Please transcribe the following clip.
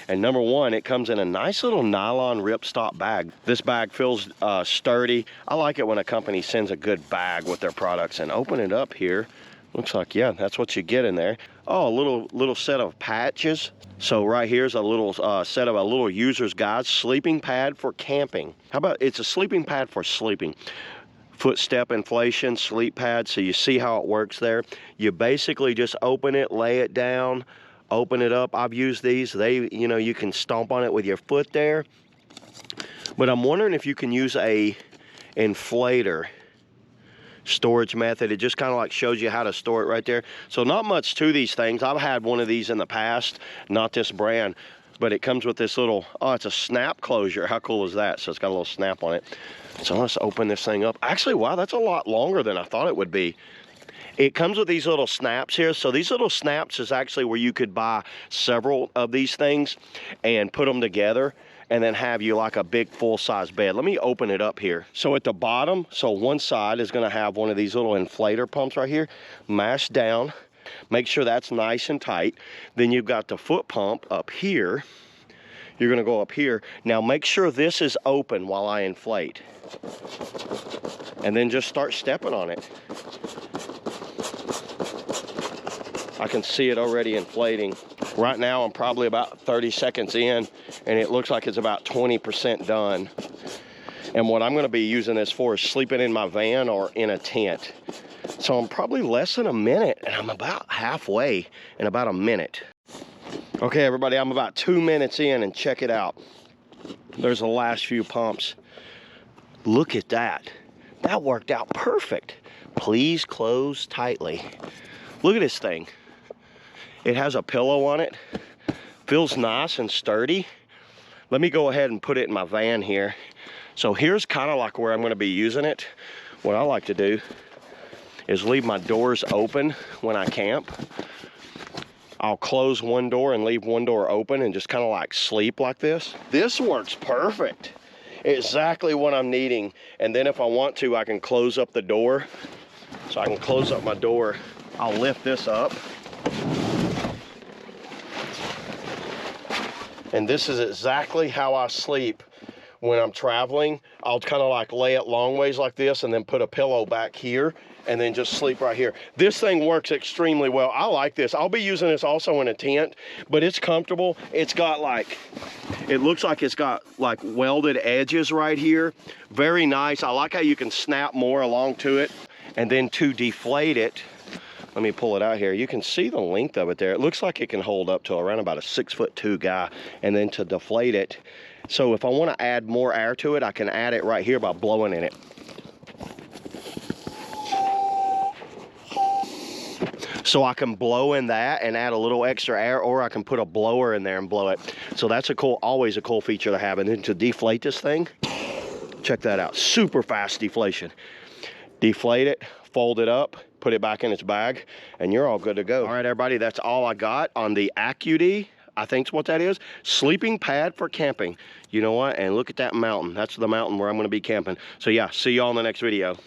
And number one, it comes in a nice little nylon ripstop bag. This bag feels sturdy. I like it when a company sends a good bag with their products. And open it up here. Looks like, yeah, that's what you get in there. Oh, a little set of patches. So right here's a little set of a little user's guide. Sleeping pad for camping. How about, it's a sleeping pad for sleeping. Footstep inflation, sleep pad. So you see how it works there. You basically just open it, lay it down, open it up. I've used these. They, you know, you can stomp on it with your foot there. But I'm wondering if you can use a inflator storage method. It just kind of like shows you how to store it right there. So not much to these things. I've had one of these in the past, not this brand, but it comes with this little, oh, it's a snap closure. How cool is that? So it's got a little snap on it. So let's open this thing up. Actually, wow, that's a lot longer than I thought it would be. It comes with these little snaps here. So these little snaps is actually where you could buy several of these things and put them together and then have you like a big full-size bed. Let me open it up here. So at the bottom, so one side is gonna have one of these little inflator pumps right here, mashed down. Make sure that's nice and tight. Then you've got the foot pump up here. You're gonna go up here. Now make sure this is open while I inflate. And then just start stepping on it. I can see it already inflating. Right now I'm probably about 30 seconds in and it looks like it's about 20% done. And what I'm gonna be using this for is sleeping in my van or in a tent. So I'm probably less than a minute and I'm about halfway in about a minute. Okay, everybody, I'm about 2 minutes in and check it out. There's the last few pumps. Look at that. That worked out perfect. Please close tightly. Look at this thing. It has a pillow on it. Feels nice and sturdy. Let me go ahead and put it in my van here. So here's kind of like where I'm going to be using it. What I like to do is leave my doors open when I camp. I'll close one door and leave one door open and just kind of like sleep like this. This works perfect. Exactly what I'm needing. And then if I want to, I can close up the door. So I can close up my door. I'll lift this up. And this is exactly how I sleep when I'm traveling. I'll kind of like lay it long ways like this and then put a pillow back here and then just sleep right here. This thing works extremely well. I like this. I'll be using this also in a tent, but it's comfortable. It's got like, it looks like it's got like welded edges right here. Very nice. I like how you can snap more along to it. And then to deflate it, let me pull it out here. You can see the length of it there. It looks like it can hold up to around about a 6'2" guy. And then to deflate it, so if I want to add more air to it, I can add it right here by blowing in it. So I can blow in that and add a little extra air, or I can put a blower in there and blow it. So that's a cool, always a cool feature to have. And then to deflate this thing, check that out. Super fast deflation. Deflate it, fold it up, put it back in its bag, and you're all good to go. All right, everybody, that's all I got on the AKUDY, I think's what that is. Sleeping pad for camping. You know what? And look at that mountain. That's the mountain where I'm gonna be camping. So yeah, see y'all in the next video.